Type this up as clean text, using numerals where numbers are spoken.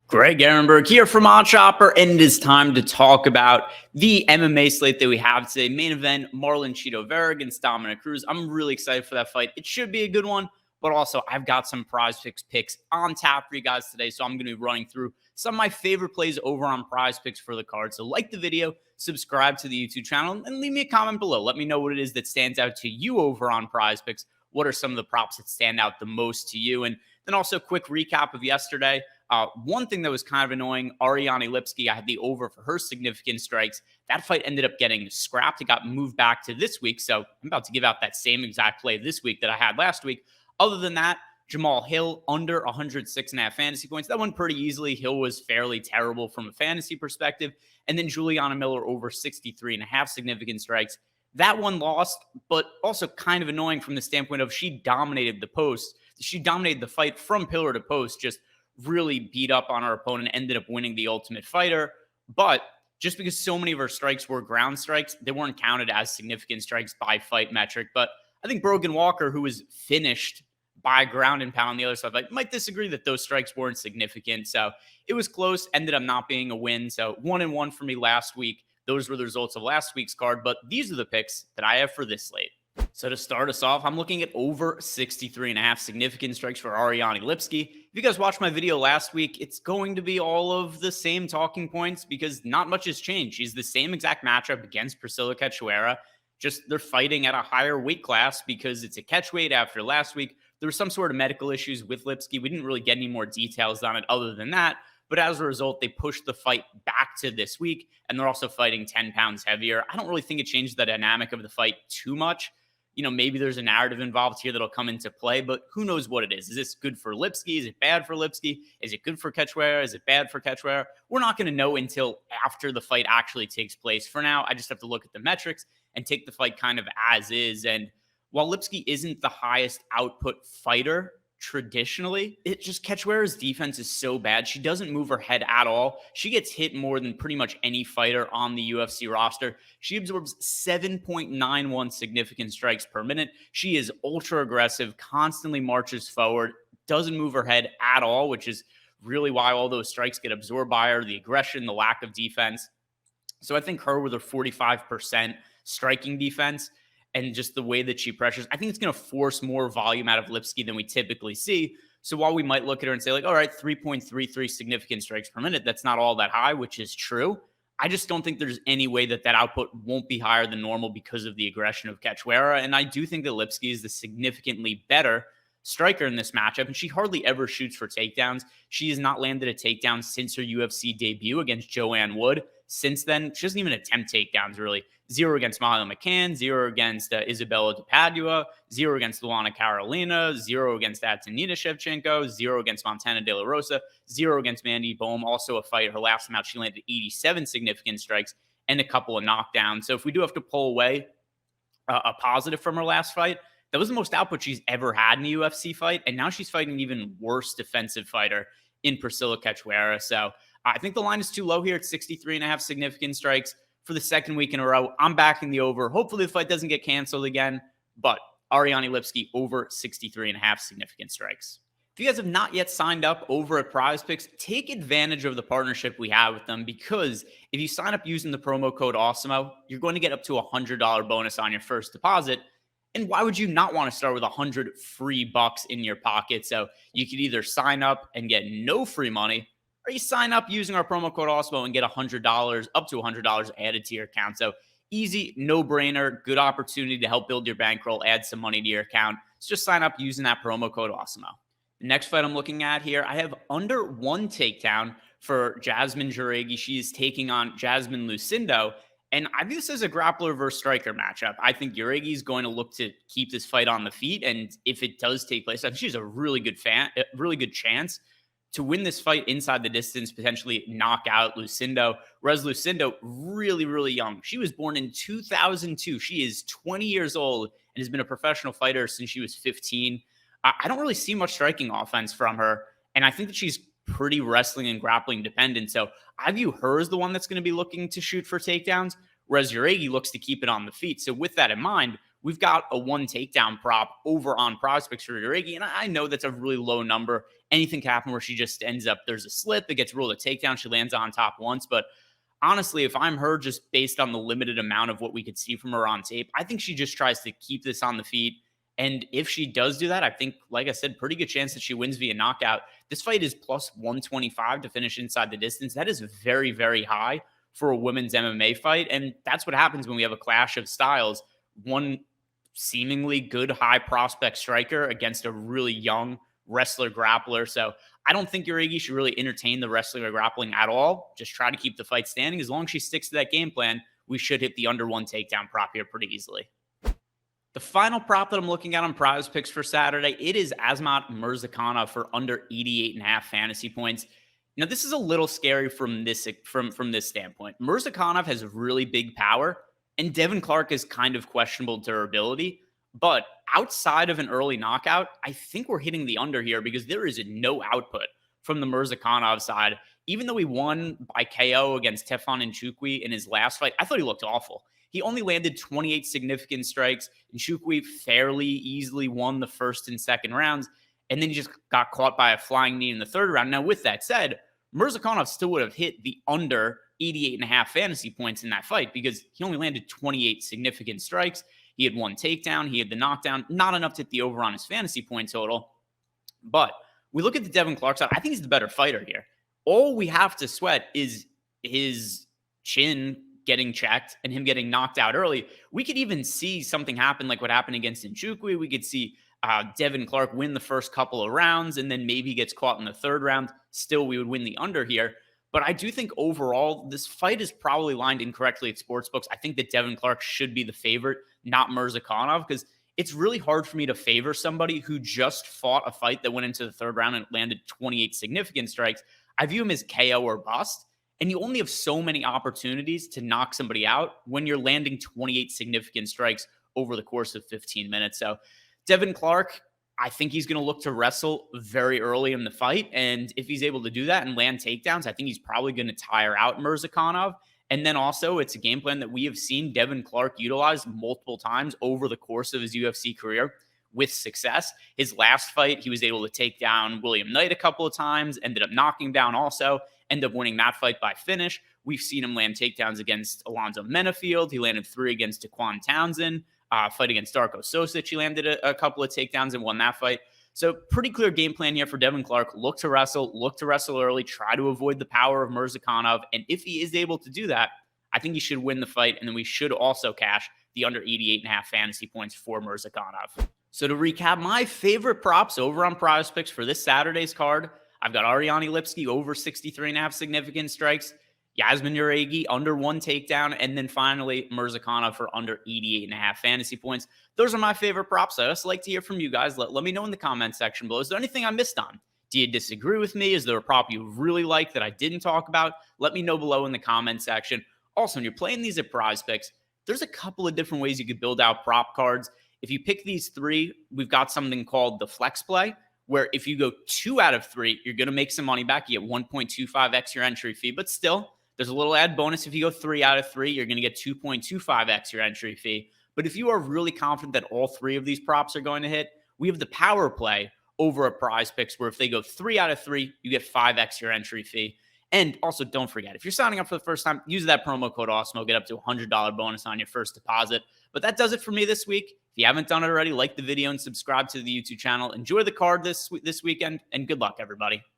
Greg Ehrenberg here from OddsJam, and it is time to talk about the MMA slate that we have today. Main event, Marlon Chito Vera against Dominic Cruz. I'm really excited for that fight. It should be a good one, but also I've got some PrizePicks picks on tap for you guys today, so I'm going to be running through some of my favorite plays over on PrizePicks for the card. So like the video, subscribe to the YouTube channel, and leave me a comment below. Let me know what it is that stands out to you over on PrizePicks. What are some of the props that stand out the most to you? And then also a quick recap of yesterday. One thing that was kind of annoying, Ariane Lipski, I had the over for her significant strikes. That fight ended up getting scrapped. It got moved back to this week. So I'm about to give out that same exact play this week that I had last week. Other than that, Jamal Hill under 106.5 fantasy points. That went pretty easily. Hill was fairly terrible from a fantasy perspective. And then Juliana Miller over 63.5 significant strikes. That one lost, but also kind of annoying from the standpoint of she dominated the post. She dominated the fight from pillar to post, just really beat up on our opponent, ended up winning the Ultimate Fighter. But just because so many of her strikes were ground strikes, they weren't counted as significant strikes by fight metric. But I think Brogan Walker, who was finished by ground and pound on the other side, might disagree that those strikes weren't significant. So it was close, ended up not being a win. So 1-1 for me last week. Those were the results of last week's card, but these are the picks that I have for this slate. So to start us off, I'm looking at over 63.5 significant strikes for Ariane Lipski. If you guys watched my video last week, it's going to be all of the same talking points because not much has changed. She's the same exact matchup against Priscilla Cachoeira. Just they're fighting at a higher weight class because it's a catch weight after last week. There was some sort of medical issues with Lipski. We didn't really get any more details on it other than that. But as a result, they pushed the fight back to this week, and they're also fighting 10 pounds heavier. I don't really think it changed the dynamic of the fight too much. You know, maybe there's a narrative involved here that'll come into play, but who knows what it is. Is this good for Lipski? Is it bad for Lipski? Is it good for Cachoeira? Is it bad for Cachoeira? We're not going to know until after the fight actually takes place. For now, I just have to look at the metrics and take the fight kind of as is. And while Lipski isn't the highest output fighter traditionally, it just Cachoeira's defense is so bad. She doesn't move her head at all. She gets hit more than pretty much any fighter on the UFC roster. She absorbs 7.91 significant strikes per minute. She is ultra aggressive, constantly marches forward, doesn't move her head at all, which is really why all those strikes get absorbed by her, the aggression, the lack of defense. So I think her with her 45% striking defense and just the way that she pressures, I think it's going to force more volume out of Lipski than we typically see. So while we might look at her and say, all right, 3.33 significant strikes per minute, that's not all that high, which is true. I just don't think there's any way that output won't be higher than normal because of the aggression of Cachoeira. And I do think that Lipski is the significantly better striker in this matchup, and she hardly ever shoots for takedowns. She has not landed a takedown since her UFC debut against Joanne Wood. Since then, she doesn't even attempt takedowns, really. 0 against Molly McCann, 0 against Isabella DePadua, 0 against Luana Carolina, 0 against Antonina Shevchenko, 0 against Montana De La Rosa, 0 against Mandy Bohm. Also a fight, her last time out, she landed 87 significant strikes and a couple of knockdowns. So if we do have to pull away a positive from her last fight, that was the most output she's ever had in a UFC fight, and now she's fighting an even worse defensive fighter in Priscilla Cachoeira. So I think the line is too low here at 63.5 significant strikes for the second week in a row. I'm backing the over. Hopefully the fight doesn't get canceled again, but Ariane Lipski over 63.5 significant strikes. If you guys have not yet signed up over at PrizePicks, take advantage of the partnership we have with them, because if you sign up using the promo code AWESOMO, you're going to get up to $100 bonus on your first deposit. And why would you not want to start with 100 free bucks in your pocket? So you could either sign up and get no free money, or you sign up using our promo code AWESOMO and get $100, up to $100 added to your account. So easy, no-brainer, good opportunity to help build your bankroll, add some money to your account. So just sign up using that promo code AWESOMO. The next fight I'm looking at here, I have under 1 takedown for Yazmin Jauregui. She is taking on Jasmine Lucindo. And I view this as a grappler versus striker matchup. I think Jauregui is going to look to keep this fight on the feet. And if it does take place, I think she has a really good chance to win this fight inside the distance, potentially knock out Lucindo. Whereas Lucindo, really, really young. She was born in 2002. She is 20 years old and has been a professional fighter since she was 15. I don't really see much striking offense from her. And I think that she's pretty wrestling and grappling dependent. So I view her as the one that's going to be looking to shoot for takedowns, whereas Jauregui looks to keep it on the feet. So with that in mind, we've got a 1 takedown prop over on PrizePicks for Jauregui, and I know that's a really low number, anything can happen where she just ends up, there's a slip, it gets ruled a takedown, she lands on top once. But honestly, if I'm her, just based on the limited amount of what we could see from her on tape, I think she just tries to keep this on the feet. And if she does do that, I think, like I said, pretty good chance that she wins via knockout. This fight is plus 125 to finish inside the distance. That is very, very high for a women's MMA fight. And that's what happens when we have a clash of styles. One seemingly good high prospect striker against a really young wrestler grappler. So I don't think Jauregui should really entertain the wrestling or grappling at all. Just try to keep the fight standing. As long as she sticks to that game plan, we should hit the under 1 takedown prop here pretty easily. The final prop that I'm looking at on PrizePicks for Saturday, it is Azamat Murzakanov for under 88.5 fantasy points. Now, this is a little scary from this standpoint. Murzakanov has really big power, and Devin Clark is kind of questionable durability. But outside of an early knockout, I think we're hitting the under here because there is no output from the Murzakanov side. Even though he won by KO against Tefon Nchukwi in his last fight, I thought he looked awful. He only landed 28 significant strikes. Nchukwi fairly easily won the first and second rounds, and then he just got caught by a flying knee in the third round. Now, with that said, Murzakanov still would have hit the under 88.5 fantasy points in that fight because he only landed 28 significant strikes. He had 1 takedown. He had the knockdown. Not enough to hit the over on his fantasy point total. But we look at the Devin Clark side. I think he's the better fighter here. All we have to sweat is his chin getting checked and him getting knocked out early. We could even see something happen like what happened against Nchukwi. We could see Devin Clark win the first couple of rounds and then maybe gets caught in the third round. Still, we would win the under here. But I do think overall, this fight is probably lined incorrectly at sportsbooks. I think that Devin Clark should be the favorite, not Murzakanov, because it's really hard for me to favor somebody who just fought a fight that went into the third round and landed 28 significant strikes. I view him as KO or bust. And you only have so many opportunities to knock somebody out when you're landing 28 significant strikes over the course of 15 minutes. So Devin Clark, I think he's going to look to wrestle very early in the fight. And if he's able to do that and land takedowns, I think he's probably going to tire out Murzakanov. And then also, it's a game plan that we have seen Devin Clark utilize multiple times over the course of his UFC career with success. His last fight, he was able to take down William Knight a couple of times, ended up knocking down also, ended up winning that fight by finish. We've seen him land takedowns against Alonzo Menafield. He landed 3 against Daquan Townsend. Fight against Darko Sosic, he landed a couple of takedowns and won that fight. So pretty clear game plan here for Devin Clark. Look to wrestle early, try to avoid the power of Murzakanov. And if he is able to do that, I think he should win the fight. And then we should also cash the under 88.5 fantasy points for Murzakanov. So to recap, my favorite props over on PrizePicks for this Saturday's card, I've got Ariane Lipski over 63.5 significant strikes, Yazmin Jauregui under 1 takedown, and then finally Murzakanov for under 88.5 fantasy points. Those are my favorite props. I just like to hear from you guys. Let me know in the comment section below. Is there anything I missed on? Do you disagree with me? Is there a prop you really like that I didn't talk about? Let me know below in the comment section. Also, when you're playing these at PrizePicks, there's a couple of different ways you could build out prop cards. If you pick these 3, we've got something called the flex play, where if you go 2 out of 3, you're going to make some money back. You get 1.25x your entry fee, but still, there's a little add bonus. If you go 3 out of 3, you're going to get 2.25x your entry fee. But if you are really confident that all 3 of these props are going to hit, we have the power play over at PrizePicks, where if they go 3 out of 3, you get 5x your entry fee. And also, don't forget, if you're signing up for the first time, use that promo code AWESOME. Get up to a $100 bonus on your first deposit. But that does it for me this week. If you haven't done it already, like the video and subscribe to the YouTube channel. Enjoy the card this weekend, and good luck, everybody.